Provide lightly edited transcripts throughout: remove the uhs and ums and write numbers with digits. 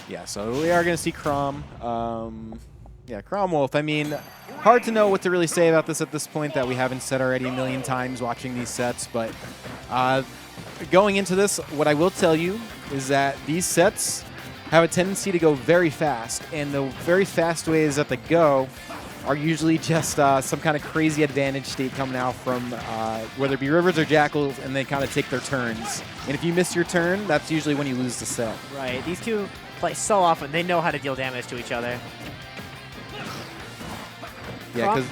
Yeah, so we are going to see Chrom. Yeah, Chrom Wolf. I mean, hard to know what to really say about this at this point that we haven't said already a million times watching these sets. But going into this, what I will tell you is that these sets have a tendency to go very fast. And the very fast ways that they go are usually just some kind of crazy advantage state coming out from whether it be Rivers or Jakal, and they kind of take their turns. And if you miss your turn, that's usually when you lose the set. Right. These two play so often. They know how to deal damage to each other. Yeah, because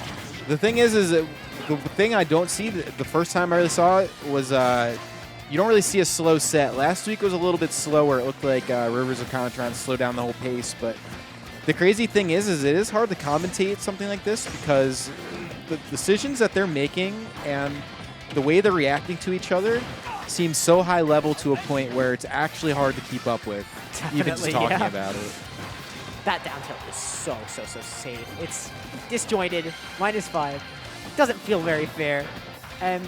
the thing is that the thing I don't see the first time I really saw it was you don't really see a slow set. Last week was a little bit slower. It looked like Rivers were kind of trying to slow down the whole pace. But the crazy thing is it is hard to commentate something like this because the decisions that they're making and the way they're reacting to each other seems so high level to a point where it's actually hard to keep up with, even just talking about it. That down tilt is so safe. It's disjointed, -5. Doesn't feel very fair, and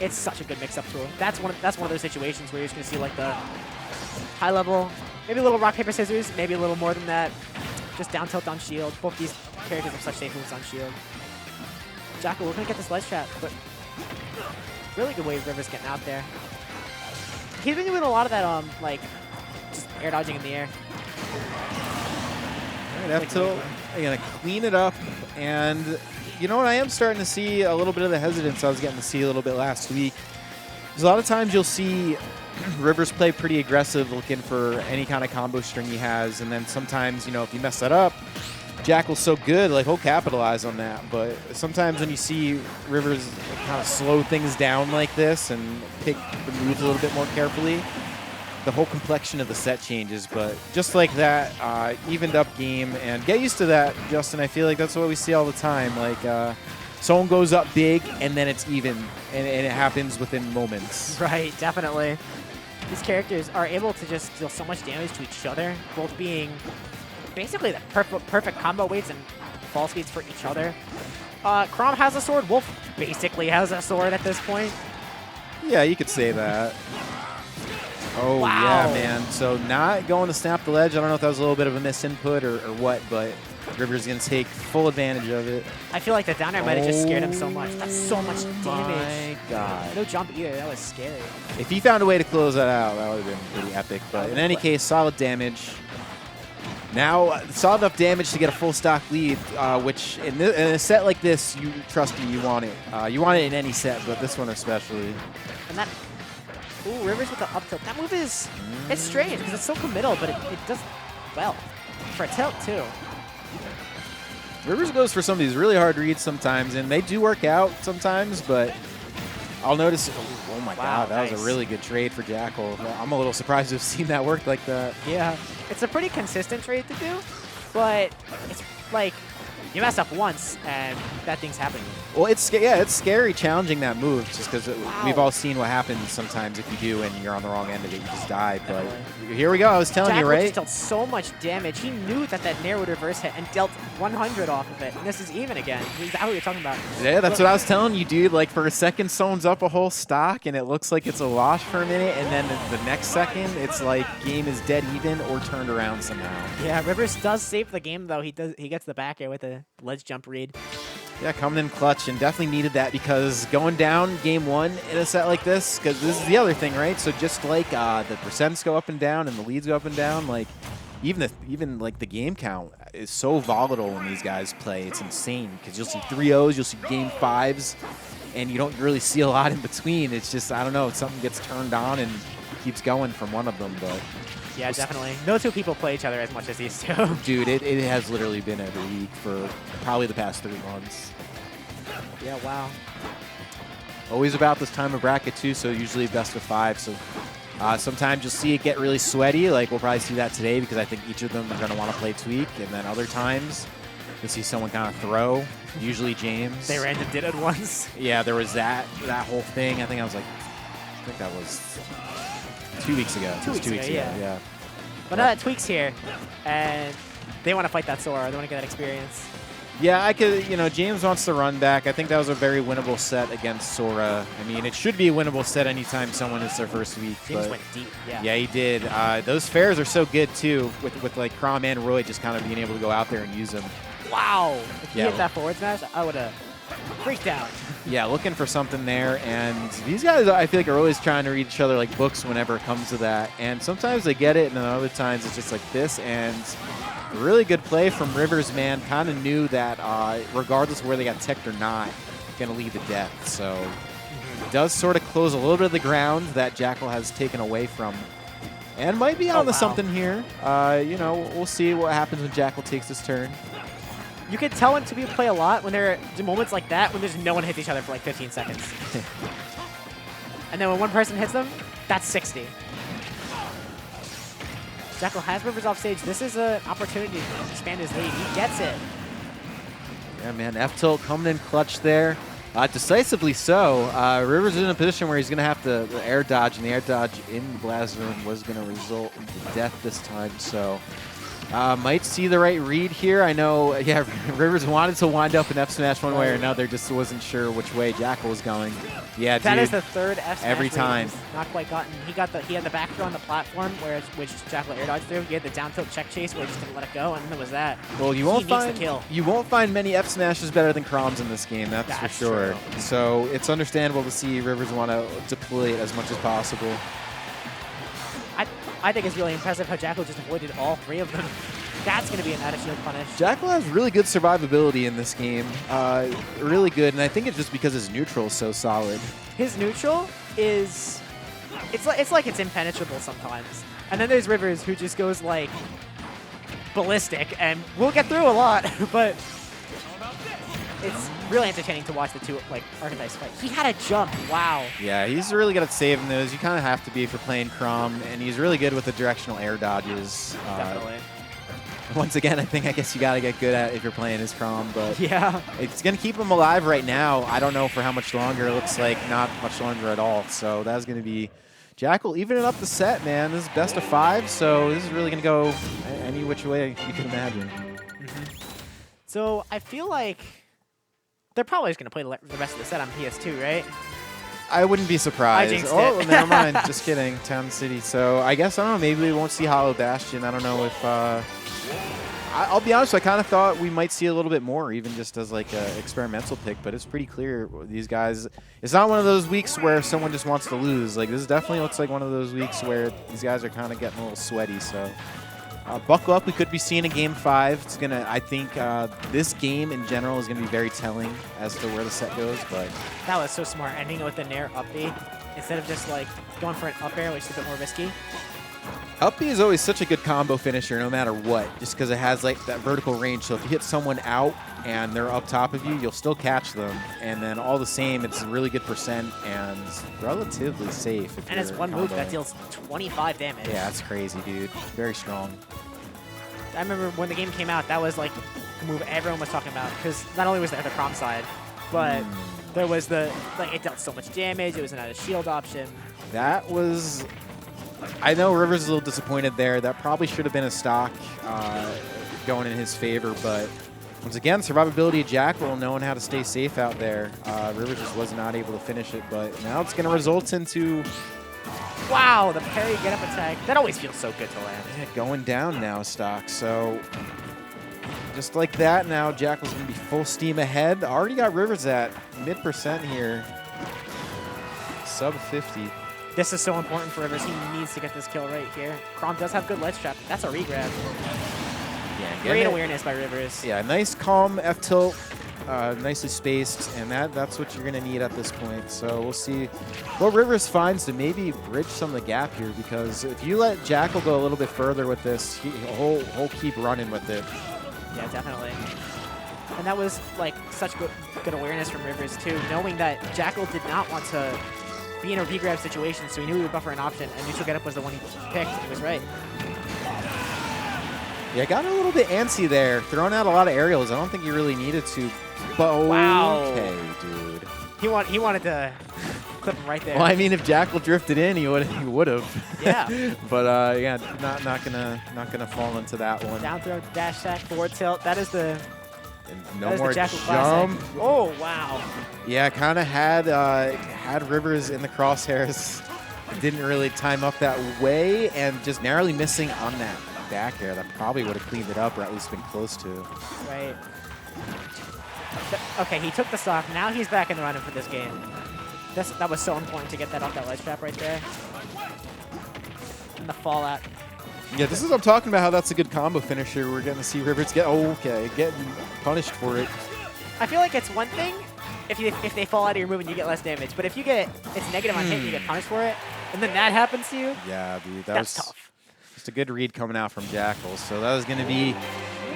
it's such a good mix-up tool. That's one of those situations where you're just gonna see like the high level, maybe a little rock paper scissors, maybe a little more than that. Just down tilt on shield. Both these characters have such safe moves on shield. Jakal, we're gonna get this ledge trap, but really good way Rivers getting out there. He's been doing a lot of that like just air dodging in the air. All right, F-tilt, I'm gonna clean it up, and you know what? I am starting to see a little bit of the hesitance I was getting to see a little bit last week. Because a lot of times you'll see Rivers play pretty aggressive, looking for any kind of combo string he has, and then sometimes, you know, if you mess that up, Jakal's so good, like he'll capitalize on that. But sometimes when you see Rivers kind of slow things down like this and pick the moves a little bit more carefully, the whole complexion of the set changes. But just like that, evened up game, and get used to that, Justin. I feel like that's what we see all the time. Like someone goes up big and then it's even, and it happens within moments. Right, definitely. These characters are able to just deal so much damage to each other, both being basically the perfect combo weights and fall speeds for each other. Chrom has a sword. Wolf basically has a sword at this point. Yeah, you could say that. Oh, wow. Yeah, man. So not going to snap the ledge. I don't know if that was a little bit of a misinput or what, but Rivers going to take full advantage of it. I feel like the down air might have just scared him so much. That's so much damage. My God. No jump either. That was scary. If he found a way to close that out, that would have been pretty epic. But in any case, solid damage. Now, solid enough damage to get a full stock lead, which in a set like this, trust me, you want it. You want it in any set, but this one especially. And that, ooh, Rivers with the up tilt. That move is, it's strange because it's so committal, but it does well for a tilt too. Rivers goes for some of these really hard reads sometimes, and they do work out sometimes, but I'll notice, oh my God, that was a really good trade for Jakal. I'm a little surprised to have seen that work like that. Yeah, it's a pretty consistent trade to do, but it's like you mess up once and that thing's happening. Well, it's scary challenging that move just because we've all seen what happens sometimes if you do and you're on the wrong end of it, you just die. But here we go. I was telling you, right? Jakal dealt so much damage. He knew that Nair would reverse hit and dealt 100 off of it. And this is even again. Is that what you're talking about? Yeah, that's what I was telling you, dude. Like for a second, someone's up a whole stock and it looks like it's a wash for a minute, and then the next second, it's like game is dead even or turned around somehow. Yeah, Rivers does save the game though. He gets the back air with a ledge jump read. Yeah, coming in clutch, and definitely needed that because going down game one in a set like this, because this is the other thing, right? So just like the percents go up and down and the leads go up and down, like even like the game count is so volatile when these guys play. It's insane because you'll see 3-0s, you'll see game 5s, and you don't really see a lot in between. It's just, I don't know, something gets turned on and keeps going from one of them, but... Yeah, definitely. No two people play each other as much as these two. Dude, it has literally been every week for probably the past 3 months. Yeah, wow. Always about this time of bracket, too, so usually best of 5. So sometimes you'll see it get really sweaty. Like, we'll probably see that today because I think each of them are going to want to play Tweak. And then other times, you'll see someone kind of throw, usually James. They random did it once. Yeah, there was that whole thing. I think that was 2 weeks ago. 2 weeks ago, yeah. But now that Tweak's here, and they want to fight that Sora. They want to get that experience. Yeah, I could, James wants to run back. I think that was a very winnable set against Sora. I mean, it should be a winnable set anytime someone hits their first week. James went deep, yeah. Yeah, he did. Those fairs are so good, too, with like Chrom and Roy just kind of being able to go out there and use them. Wow. If he hit that forward smash, I would have freaked out. Yeah, looking for something there. And these guys, I feel like, are always trying to read each other like books whenever it comes to that. And sometimes they get it, and then other times it's just like this. And really good play from Rivers, man. Kind of knew that regardless of where they got teched or not, going to lead to death. So it does sort of close a little bit of the ground that Jakal has taken away from. And might be on to something here. We'll see what happens when Jakal takes his turn. You can tell when two people play a lot when there are moments like that when there's no one hits each other for like 15 seconds. And then when one person hits them, that's 60. Jakal has Rivers off stage. This is an opportunity to expand his lead. He gets it. Yeah, man. F-tilt coming in clutch there. Decisively so. Rivers is in a position where he's going to have to air dodge, and the air dodge in the blast zone was going to result in death this time. So might see the right read here. I know, yeah, Rivers wanted to wind up an F smash one way or another, just wasn't sure which way Jakal was going. Yeah, that is the third F smash every time. Not quite gotten. He had the back throw on the platform, which Jakal air dodged through. He had the down tilt check chase where he just didn't let it go, and then there was that. Well, you won't find many F smashes better than Chroms in this game. That's for sure. True. So it's understandable to see Rivers want to deploy it as much as possible. I think it's really impressive how Jakal just avoided all three of them. That's going to be an out of shield punish. Jakal has really good survivability in this game. Really good, and I think it's just because his neutral is so solid. His neutral is... It's like it's impenetrable sometimes. And then there's Rivers who just goes like ballistic, and we'll get through a lot, but it's really entertaining to watch the two archetypes fight. He had a jump. Wow. Yeah, he's really good at saving those. You kind of have to be if you're playing Chrom, and he's really good with the directional air dodges. Definitely. Once again, I guess you got to get good at it if you're playing as Chrom, but yeah, it's going to keep him alive right now. I don't know for how much longer. It looks like not much longer at all. So that's going to be Jakal evening up the set, man. This is best of 5, so this is really going to go any which way you can imagine. So I feel like they're probably just going to play the rest of the set on PS2, right? I wouldn't be surprised. I jinxed it. Never mind. Just kidding. Town City. So I guess, I don't know, maybe we won't see Hollow Bastion. I don't know if... I'll be honest, I kind of thought we might see a little bit more, even just as like an experimental pick, but it's pretty clear these guys... It's not one of those weeks where someone just wants to lose. Like, this definitely looks like one of those weeks where these guys are kind of getting a little sweaty, so... buckle up. We could be seeing a Game 5. It's gonna. I think this game in general is gonna be very telling as to where the set goes. But that was so smart, ending it with a nair up B instead of just like going for an up air, which is a bit more risky. Up B is always such a good combo finisher, no matter what, just because it has like that vertical range. So if you hit someone out and they're up top of you, you'll still catch them. And then all the same, it's a really good percent and relatively safe. And it's one move that deals 25 damage. Yeah, that's crazy, dude. Very strong. I remember when the game came out, that was like the move everyone was talking about, because not only was there the Chrom side, but there was the, like, it dealt so much damage, it was an out of shield option. That was, I know Rivers is a little disappointed there. That probably should have been a stock going in his favor, but once again, survivability of Jakal, knowing how to stay safe out there. Rivers just was not able to finish it, but now it's going to result into... Wow, the parry get up attack. That always feels so good to land. Yeah, going down now, stock. So just like that, now Jakal's going to be full steam ahead. Already got Rivers at mid% here. Sub 50. This is so important for Rivers. He needs to get this kill right here. Chrom does have good ledge trap. That's a regrab. Yeah, great awareness by Rivers. Yeah, nice calm F-tilt. Nicely spaced, and that's what you're going to need at this point. So we'll see what Rivers finds to maybe bridge some of the gap here, because if you let Jakal go a little bit further with this, he'll keep running with it. Yeah, definitely. And that was like such good awareness from Rivers too, knowing that Jakal did not want to be in a regrab situation, so he knew he would buffer an option, and neutral getup was the one he picked, and he was right. Yeah, got a little bit antsy there, throwing out a lot of aerials. I don't think he really needed to. But wow. Okay, dude. He wanted to clip him right there. Well, I mean, if Jakal drifted in, he would have. Yeah. But yeah, not gonna fall into that one. Down throw, dash attack, forward tilt. That is the And no That is more the Jakal jump. classic. Oh, wow. Yeah, kind of had Rivers in the crosshairs. Didn't really time up that way, and just narrowly missing on that back air. That probably would have cleaned it up, or at least been close to. Right. Okay, he took the stock. Now he's back in the running for this game. That was so important to get that off that ledge trap right there. And the fallout. Yeah, this is what I'm talking about, how that's a good combo finisher. We're getting to see Rivers getting punished for it. I feel like it's one thing if they fall out of your move and you get less damage, but if you get it's negative on hit and you get punished for it, and then that happens to you, yeah, dude, that's was tough. Just a good read coming out from Jakal. So that was going to be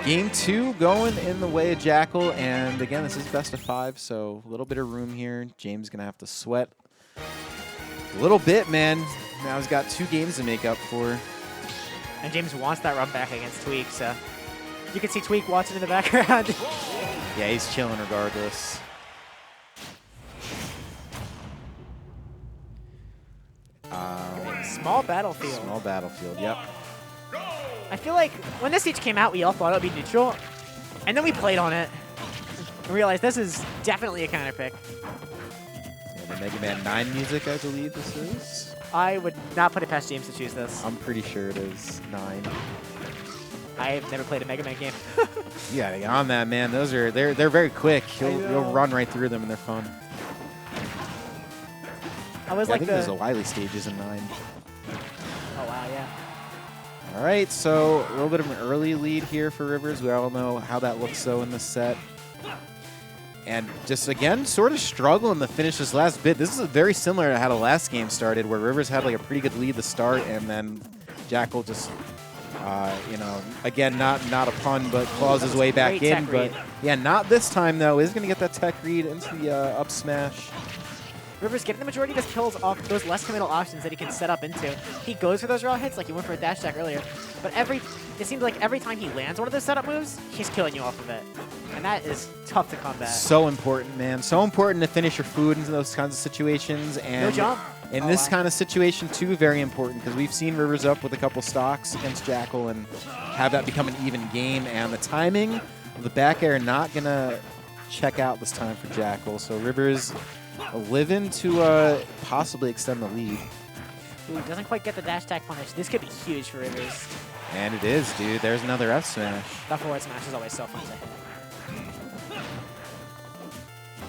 game 2 going in the way of Jakal, and again, this is best of 5, so a little bit of room here. James going to have to sweat a little bit, man. Now he's got 2 games to make up for. And James wants that run back against Tweak, so you can see Tweak watching in the background. Yeah, he's chilling regardless. Small battlefield. Small battlefield, yep. I feel like when this stage came out, we all thought it would be neutral, and then we played on it and realized this is definitely a counter pick. Yeah, the Mega Man 9 music, I believe this is. I would not put it past James to choose this. I'm pretty sure it is 9. I've never played a Mega Man game. You gotta get on that, man. They're very quick. You'll run right through them, and they're fun. I was Yeah, like I think there's a Wily stages in 9. Oh wow, yeah. All right, so a little bit of an early lead here for Rivers. We all know how that looks though in this set. And just again, sort of struggling to finish this last bit. This is very similar to how the last game started, where Rivers had like a pretty good lead to start, and then Jakal just, you know, again, not a pun, but claws his way back in. But yeah, not this time though. Is going to get that tech read into the up smash. Rivers getting the majority of his kills off those less committal options that he can set up into. He goes for those raw hits, like he went for a dash attack earlier, but it seems like every time he lands one of those setup moves, he's killing you off of it. And that is tough to combat. So important, man. So important to finish your food in those kinds of situations. And no jump. In this kind of situation, too, very important, because we've seen Rivers up with a couple stocks against Jakal and have that become an even game. And the timing of the back air not going to check out this time for Jakal. So Rivers living to possibly extend the lead. Ooh, doesn't quite get the dash attack punish. This could be huge for Rivers. And it is, dude. There's another F smash. That forward smash is always so fun to hit.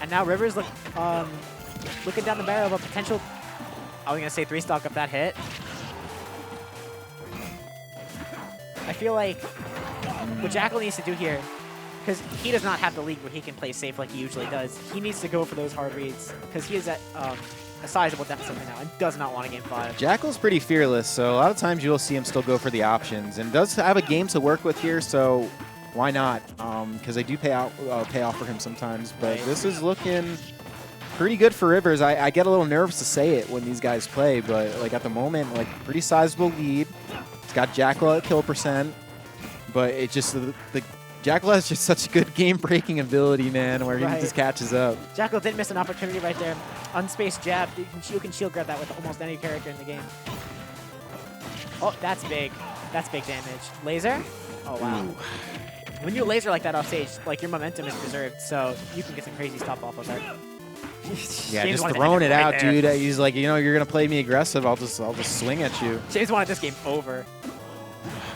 And now Rivers looking down the barrel of a potential, I was going to say 3-stock up that hit. I feel like what Jakal needs to do here, because he does not have the league where he can play safe like he usually does, he needs to go for those hard reads, because he is at a sizable deficit right now and does not want a game 5. Jakal's pretty fearless, so a lot of times you'll see him still go for the options, and does have a game to work with here, so why not? Because they do pay off for him sometimes, but this is looking pretty good for Rivers. I get a little nervous to say it when these guys play, but like at the moment, like pretty sizable lead. It's got Jakal at kill percent, but it just the Jakal has just such good game-breaking ability, man, where he just catches up. Jakal did miss an opportunity right there. Unspaced jab. You can shield grab that with almost any character in the game. Oh, that's big. That's big damage. Laser? Oh, wow. Ooh. When you laser like that off stage, like your momentum is preserved, so you can get some crazy stuff off of that. Yeah, just throwing it out, dude. He's like, you know, you're gonna play me aggressive. I'll just swing at you. James wanted this game over.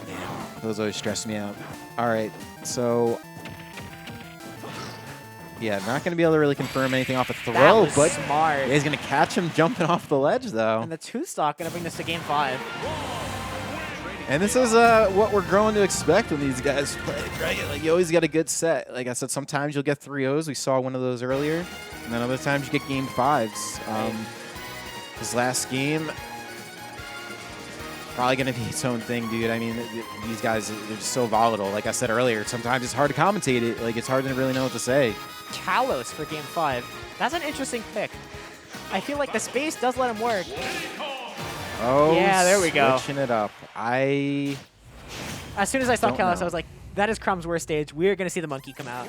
Man, those always stress me out. All right, so yeah, not gonna be able to really confirm anything off a throw, but smart. Yeah, he's gonna catch him jumping off the ledge though. And the 2-stock gonna bring this to game 5. And this is what we're growing to expect when these guys play, right? Like, you always get a good set. Like I said, sometimes you'll get 3-0s. We saw one of those earlier. And then other times you get game 5s. This last game, probably going to be its own thing, dude. I mean, these guys, they're just so volatile. Like I said earlier, sometimes it's hard to commentate it. Like, it's hard to really know what to say. Kalos for game 5. That's an interesting pick. I feel like the space does let him work. Oh, yeah, there we go. Switching it up. As soon as I saw Kalos, I was like, that is Chrom's worst stage. We're going to see the monkey come out.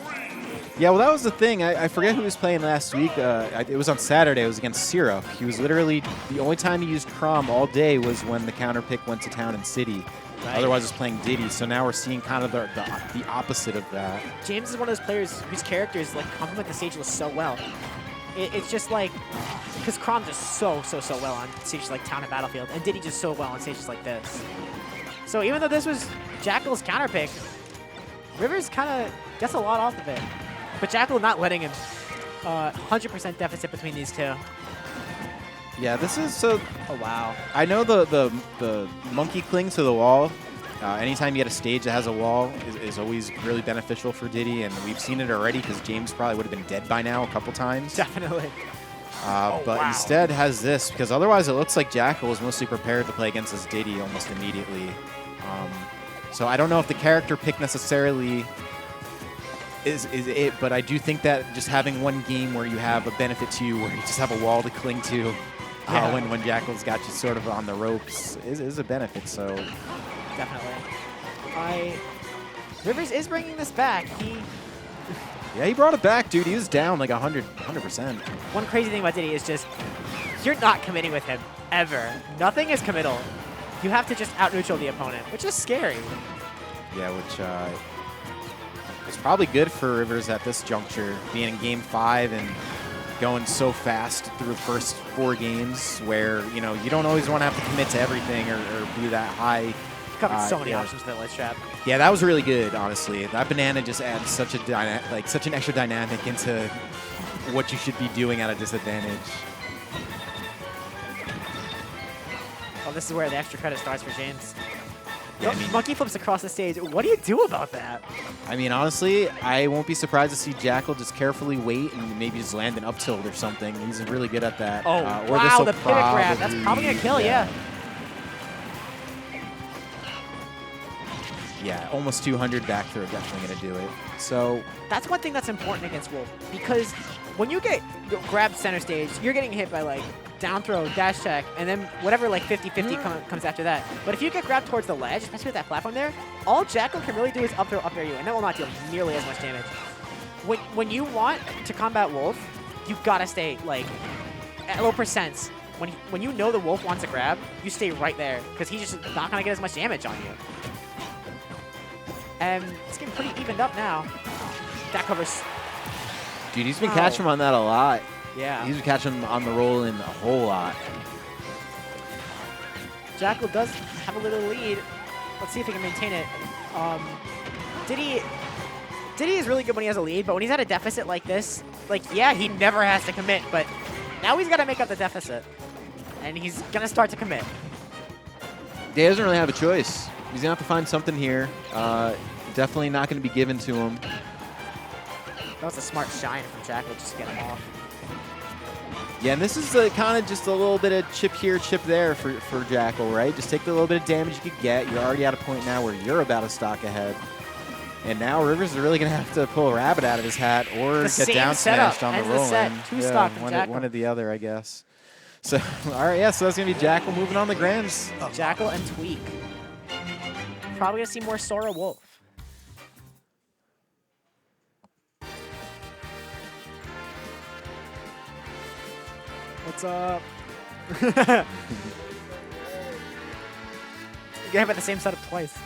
Yeah, well, that was the thing. I forget who was playing last week. It was on Saturday. It was against Zero. He was literally, the only time he used Chrom all day was when the counter pick went to Town and City. Right. Otherwise, it's playing Diddy. So now we're seeing kind of the opposite of that. James is one of those players whose characters like complement the stage list so well. It's just like, because Chrom does so well on stages like Town and Battlefield, and Diddy does so well on stages like this. So even though this was Jakal's counter pick, Rivers kind of gets a lot off of it. But Jakal not letting him 100% deficit between these two. Yeah, this is so. Oh, wow. I know the monkey cling to the wall. Anytime you get a stage that has a wall is always really beneficial for Diddy, and we've seen it already because James probably would have been dead by now a couple times. Definitely. But wow. instead has this, because otherwise it looks like Jakal is mostly prepared to play against this Diddy almost immediately. So I don't know if the character pick necessarily is it, but I do think that just having one game where you have a benefit to you, where you just have a wall to cling to when Jakal's got you sort of on the ropes is a benefit. So definitely. Rivers is bringing this back. Yeah, he brought it back, dude. He was down like 100%. One crazy thing about Diddy is just you're not committing with him ever. Nothing is committal. You have to just out-neutral the opponent, which is scary. Yeah, which is probably good for Rivers at this juncture, being in Game 5 and going so fast through the first 4 games where, you know, you don't always want to have to commit to everything or be that high. Got so many options to the ledge trap. Yeah, that was really good, honestly. That banana just adds such an extra dynamic into what you should be doing at a disadvantage. Well, this is where the extra credit starts for James. Yeah, I mean, monkey flips across the stage. What do you do about that? I mean, honestly, I won't be surprised to see Jakal just carefully wait and maybe just land an up tilt or something. He's really good at that. Oh, or wow, the pivot grab. That's probably going to kill, yeah. Yeah, almost 200 back throw, definitely going to do it. So that's one thing that's important against Wolf, because when you get grabbed center stage, you're getting hit by like down throw, dash check, and then whatever like 50-50 comes after that. But if you get grabbed towards the ledge, especially with that platform there, all Jakal can really do is up air you, and that will not deal nearly as much damage. When you want to combat Wolf, you've got to stay like at low percents. When you know the Wolf wants a grab, you stay right there, because he's just not going to get as much damage on you. And it's getting pretty evened up now. That covers. Dude, he's been catching him on that a lot. Yeah. He's been catching him on the roll in a whole lot. Jakal does have a little lead. Let's see if he can maintain it. Diddy is really good when he has a lead, but when he's at a deficit like this, like, yeah, he never has to commit, but now he's got to make up the deficit. And he's going to start to commit. He doesn't really have a choice. He's going to have to find something here. Definitely not going to be given to him. That was a smart shine from Jakal just to get him off. Yeah, and this is kind of just a little bit of chip here, chip there for Jakal, right? Just take the little bit of damage you could get. You're already at a point now where you're about a stock ahead. And now Rivers is really going to have to pull a rabbit out of his hat or get down smashed on the roll-in. One or the other, I guess. So, all right, yeah, so that's going to be Jakal moving on the Grands. Jakal and Tweak. Probably going to see more Sora Wolf. What's up? You're gonna have the same setup twice.